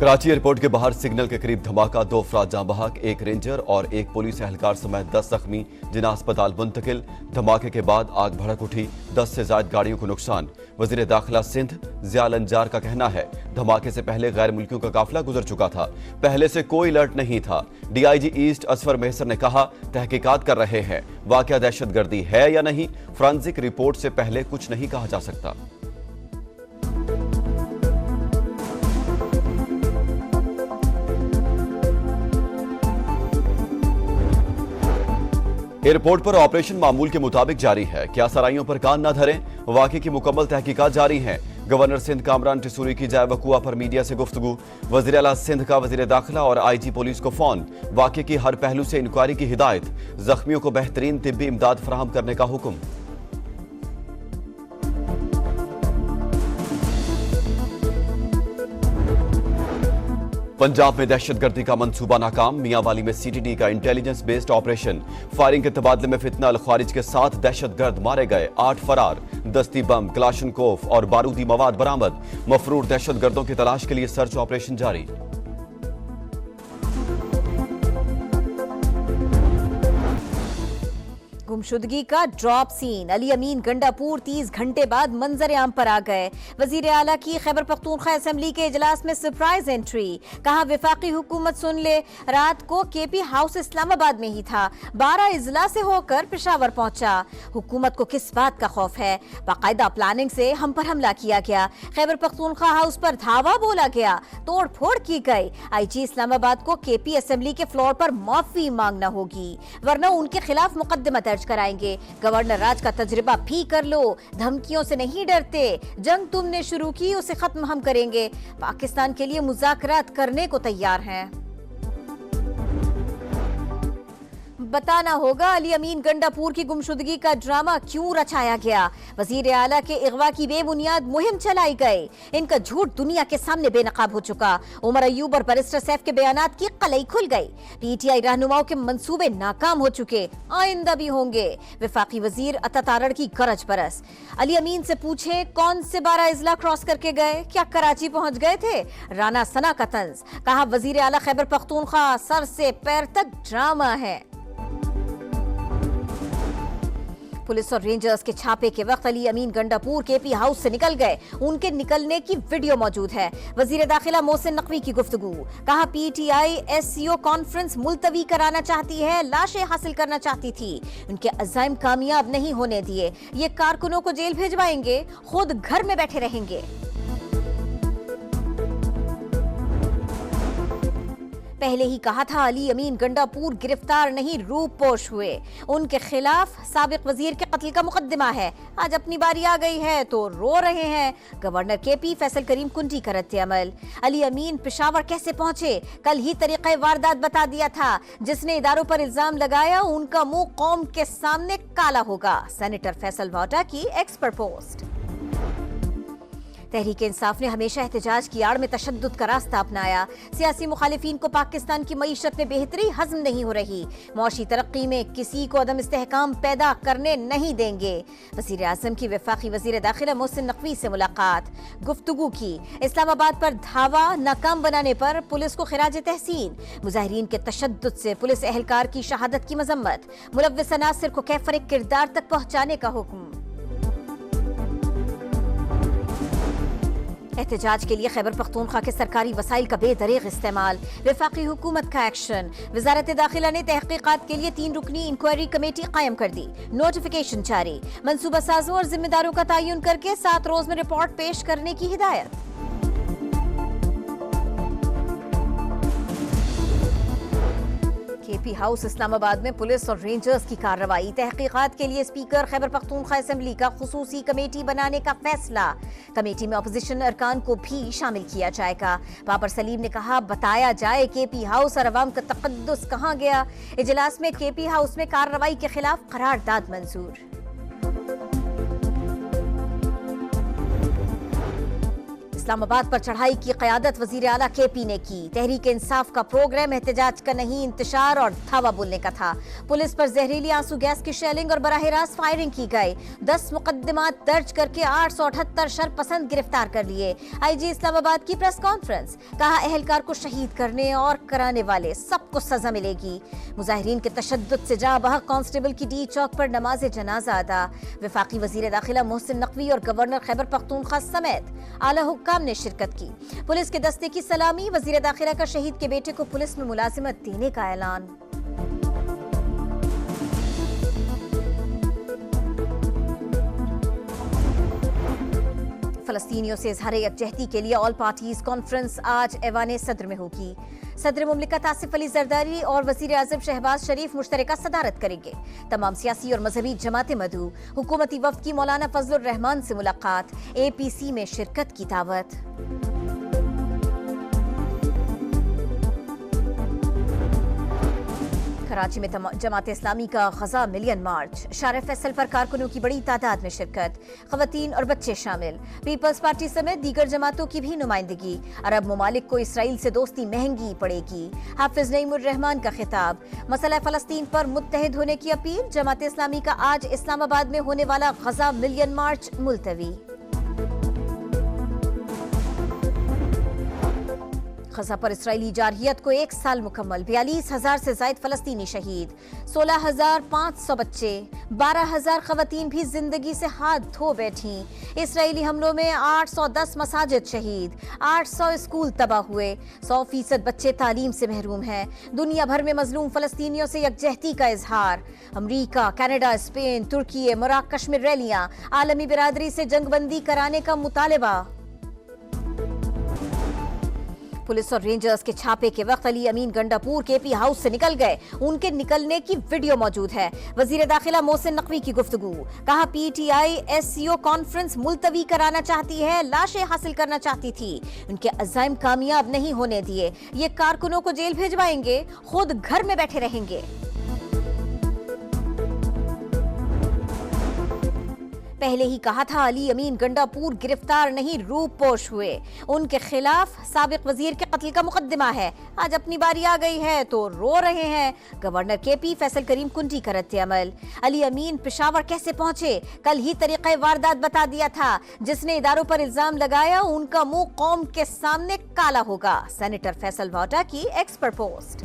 Karachi airport के बाहर signal के करीब धमाका, 2 अफराद जाँ बहक, 1 रेंजर और 1 पुलिस एहलकार समेत 10 जख्मी, जिन्हें अस्पताल मुंतकिल। धमाके के बाद आग भड़क उठी, 10 से ज्यादा गाड़ियों को नुकसान। वजीर दाखिला सिंध ज़ियाल अंजार का कहना है धमाके से पहले गैर मुल्कियों का काफिला गुजर चुका था, पहले से कोई अलर्ट नहीं था। DIG ईस्ट असफर मेहसर ने कहा तहकीकात कर रहे हैं, वाकया दहशतगर्दी है या नहीं, फोरेंसिक रिपोर्ट से पहले कुछ नहीं कहा जा सकता। एयरपोर्ट पर ऑपरेशन मामूल के मुताबिक जारी है, क्या सराइयों पर कान न धरें, वाक़े की मुकम्मल तहकीकात जारी हैं। गवर्नर सिंध कामरान टिसूरी की जाए वकुआ पर मीडिया से गुफ्तगू, वज़ीर आला सिंध का वज़ीर दाखिला और IG पुलिस को फोन, वाक़े की हर पहलू से इंक्वायरी की हिदायत, जख्मियों को बेहतरीन तिब्बी इमदाद फराहम करने का हुक्म। पंजाब में दहशतगर्दी का मंसूबा नाकाम, मियांवाली में CTD का इंटेलिजेंस बेस्ड ऑपरेशन, फायरिंग के तबादले में फितना, अल खारिज के 7 दहशतगर्द मारे गए, 8 फरार, दस्ती बम, क्लाशनकोफ और बारूदी मवाद बरामद। मफरूर दहशतगर्दों की तलाश के लिए सर्च ऑपरेशन जारी। गुमशुदगी का ड्रॉप सीन, अली अमीन गंडापुर 30 घंटे बाद मंजर आम पर आ गए। वजीर आला की खैबर पख्तूनख्वा असेंबली के इजलास में सरप्राइज एंट्री, कहा विफाकी हुकूमत सुन ले, रात को KP हाउस इस्लामाबाद में ही था, 12 इजला से होकर पेशावर पहुंचा। हुकूमत को किस बात का खौफ है, बाकायदा प्लानिंग से हम पर हमला किया गया, खैबर पख्तूनख्वा हाउस पर धावा बोला गया, तोड़ फोड़ की गई। IG इस्लामाबाद को KP असेंबली के फ्लोर पर माफी मांगना होगी, वरना उनके खिलाफ मुकदमा दर्ज कराएंगे। गवर्नर राज का तजुर्बा भी कर लो, धमकियों से नहीं डरते, जंग तुमने शुरू की उसे खत्म हम करेंगे, पाकिस्तान के लिए मुज़ाकरात करने को तैयार हैं। बताना होगा अली अमीन गंडापुर की गुमशुदगी का ड्रामा क्यों रचाया गया। वजीर आला के इगवा की बेबुनियाद मुहिम चलाई गई, इनका झूठ दुनिया के सामने बेनकाब हो चुका। उमर अयूब और बैरिस्टर सैफ के बयानात की कलई खुल गई। PTI रहनुमाओं के मंसूबे नाकाम हो चुके, आइंदा भी होंगे। विफाकी वजीर अता तारड़ की गरज बरस, अली अमीन से पूछे कौन से 12 इजला क्रॉस करके गए, क्या कराची पहुंच गए थे। राना सना का तंज, कहा वजीर आला खैबर पख्तूनख्वा सर से पैर तक ड्रामा है। पुलिस और रेंजर्स के छापे के वक्त अली अमीन गंडापुर KP हाउस से निकल गए, उनके निकलने की वीडियो मौजूद है। वजीर दाखिला मोहसिन नकवी की गुफ्तगू, कहा PTI SCO कॉन्फ्रेंस मुलतवी कराना चाहती है, लाशें हासिल करना चाहती थी, उनके अज़ाइम कामयाब नहीं होने दिए, ये कारकुनों को जेल भिजवाएंगे, खुद घर में बैठे रहेंगे। पहले ही कहा था अली अमीन गंडापुर गिरफ्तार नहीं रूपोश हुए, उनके खिलाफ साबिक वजीर के कत्ल का मुकदमा है। आज अपनी बारी आ गई है तो रो रहे हैं। गवर्नर KP फैसल करीम कुंटी का रद्द अमल, अली अमीन पेशावर कैसे पहुंचे, कल ही तरीक़े वारदात बता दिया था, जिसने इदारों पर इल्जाम लगाया उनका मुंह कौम के सामने काला होगा। सेनेटर फैसल वाटा की एक्सपर्ट पोस्ट। तहरीक इंसाफ ने हमेशा एहतजाज की आड़ में तशद्दुद का रास्ता अपनाया। सियासी मुखालिफिन को पाकिस्तान की मईशत में बेहतरी हजम नहीं हो रही, मौशी तरक्की में किसी को अदम इस्तेहकाम पैदा करने नहीं देंगे। वज़ीर आज़म की वफाकी वज़ीर दाखिला मोहसिन नकवी से मुलाकात, गुफ्तगू की। इस्लामाबाद पर धावा नाकाम बनाने पर पुलिस को खिराज तहसीन, मुजाहिरीन के तशद्दुद से पुलिस एहलकार की शहादत की मजम्मत, मुलव्विस अनासिर को कैफर किरदार तक पहुंचाने का हुक्म। एहतजाज के लिए खैबर पख्तूनख्वा के सरकारी वसाइल का बेदरीग इस्तेमाल, वफाकी हुकूमत का एक्शन। वजारत दाखिला ने तहकीकात के लिए 3 रुकनी इंक्वायरी कमेटी कायम कर दी, नोटिफिकेशन जारी, मंसूबा साजों और जिम्मेदारों का तयन करके 7 रोज में रिपोर्ट पेश करने की हिदायत। KP हाउस इस्लामाबाद में पुलिस और रेंजर्स की कार्रवाई, तहकीकात के लिए स्पीकर खैबर पख्तूनख्वा असेंबली का खुसूसी कमेटी बनाने का फैसला। कमेटी में अपोजिशन अरकान को भी शामिल किया जाएगा। बाबर सलीम ने कहा बताया जाए KP हाउस और अवाम का तकद्दुस कहाँ गया। इजलास में KP हाउस में कार्रवाई के खिलाफ करारदाद मंजूर। اسلام آباد پر چڑھائی کی قیادت وزیر اعلیٰ کے پی نے کی. تحریک انصاف کا پروگرام احتجاج کا نہیں انتشار اور دھاوا بولنے کا تھا. پولیس پر زہریلی آنسو گیس کی شیلنگ اور براہ راست فائرنگ کی گئی. 10 مقدمات درج کر کے 878 شرپسند گرفتار کر لیے. آئی جی اسلام آباد کی پریس کانفرنس. کہا اہلکار کو شہید کرنے اور کرانے والے سب کو سزا ملے گی. مظاہرین کے تشدد سے جاں بحق کانسٹیبل کی ڈی چوک پر نماز جنازہ ادا. وفاقی وزیر داخلہ محسن نقوی اور گورنر خیبر پختونخوا سمیت اعلیٰ حکام نے شرکت کی. پولیس کے دستے کی سلامی. وزیر داخلہ کا شہید کے بیٹے کو پولیس میں ملازمت دینے کا اعلان. فلسطینیوں سے اظہار یکجہتی کے لیے آل پارٹیز کانفرنس آج ایوان صدر میں ہوگی. صدر مملکت آصف علی زرداری اور وزیر اعظم شہباز شریف مشترکہ صدارت کریں گے. تمام سیاسی اور مذہبی جماعتیں مدعو. حکومتی وفد کی مولانا فضل الرحمان سے ملاقات. اے پی سی میں شرکت کی دعوت. کراچی میں جماعت اسلامی کا غزہ ملین مارچ. شارع فیصل پر کارکنوں کی بڑی تعداد میں شرکت. خواتین اور بچے شامل. پیپلز پارٹی سمیت دیگر جماعتوں کی بھی نمائندگی. عرب ممالک کو اسرائیل سے دوستی مہنگی پڑے گی. حافظ نعیم الرحمان کا خطاب. مسئلہ فلسطین پر متحد ہونے کی اپیل. جماعت اسلامی کا آج اسلام آباد میں ہونے والا غزہ ملین مارچ ملتوی. غزہ پر اسرائیلی جارحیت کو 1 سال مکمل. 42,000 سے زائد فلسطینی شہید. 16,500 بچے. 12,000 خواتین بھی زندگی سے ہاتھ دھو بیٹھیں. اسرائیلی حملوں میں 810 مساجد شہید. 800 اسکول تباہ ہوئے. 100% بچے تعلیم سے محروم ہیں. دنیا بھر میں مظلوم فلسطینیوں سے یکجہتی کا اظہار. امریکہ، کینیڈا، اسپین، ترکی، مراکش میں ریلیاں. عالمی برادری سے جنگ بندی کرانے کا مطالبہ. پولیس اور رینجرز کے چھاپے کے وقت علی امین گنڈاپور کے پی ہاؤس سے نکل گئے. ان کے نکلنے کی ویڈیو موجود ہے. وزیر داخلہ محسن نقوی کی گفتگو. کہا P T I S C O conference ملتوی کرانا چاہتی ہے. لاشیں حاصل کرنا چاہتی تھی. ان کے عزائم کامیاب نہیں ہونے دیے. یہ کارکنوں کو جیل بھیجوائیں گے. خود گھر میں بیٹھے رہیں گے. پہلے ہی کہا تھا علی امین گنڈاپور گرفتار نہیں روپ پوش ہوئے. ان کے خلاف سابق وزیر کے قتل کا مقدمہ ہے. آج اپنی باری آ گئی ہے تو رو رہے ہیں. گورنر کے پی فیصل کریم کنٹی کا رد عمل. علی امین پشاور کیسے پہنچے؟ کل ہی طریقہ واردات بتا دیا تھا. جس نے اداروں پر الزام لگایا ان کا منہ قوم کے سامنے کالا ہوگا. سینیٹر فیصل واٹا کی ایکس پر پوسٹ.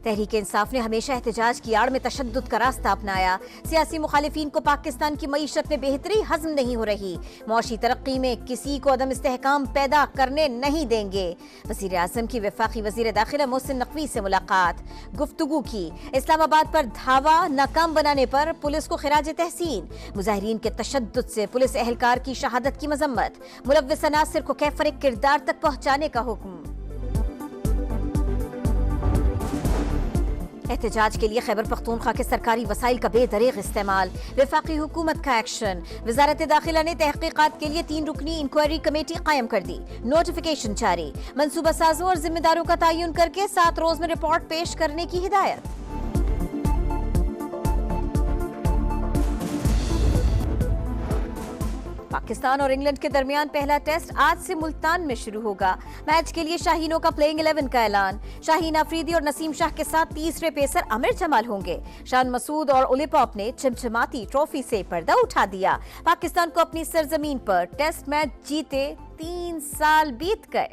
تحریک انصاف نے ہمیشہ احتجاج کی آڑ میں تشدد کا راستہ اپنایا. سیاسی مخالفین کو پاکستان کی معیشت میں بہتری ہضم نہیں ہو رہی. معاشی ترقی میں کسی کو عدم استحکام پیدا کرنے نہیں دیں گے. وزیر اعظم کی وفاقی وزیر داخلہ محسن نقوی سے ملاقات. گفتگو کی. اسلام آباد پر دھاوا ناکام بنانے پر پولیس کو خراج تحسین. مظاہرین کے تشدد سے پولیس اہلکار کی شہادت کی مذمت. ملوث عناصر کو کیفر کردار تک پہنچانے کا حکم. احتجاج کے لیے خیبر پختونخوا کے سرکاری وسائل کا بے دریغ استعمال. وفاقی حکومت کا ایکشن. وزارت داخلہ نے تحقیقات کے لیے 3 رکنی انکوائری کمیٹی قائم کر دی. نوٹیفیکیشن جاری. منصوبہ سازوں اور ذمہ داروں کا تعین کر کے 7 روز میں رپورٹ پیش کرنے کی ہدایت. پاکستان اور انگلینڈ کے درمیان پہلا ٹیسٹ آج سے ملتان میں شروع ہوگا. میچ کے لیے شاہینوں کا پلینگ 11 کا اعلان. شاہین آفریدی اور نسیم شاہ کے ساتھ تیسرے پیسر عامر جمال ہوں گے. شان مسعود اور اولی پاپ نے چمچماتی ٹرافی سے پردہ اٹھا دیا. پاکستان کو اپنی سرزمین پر ٹیسٹ میچ جیتے 3 سال بیت گئے.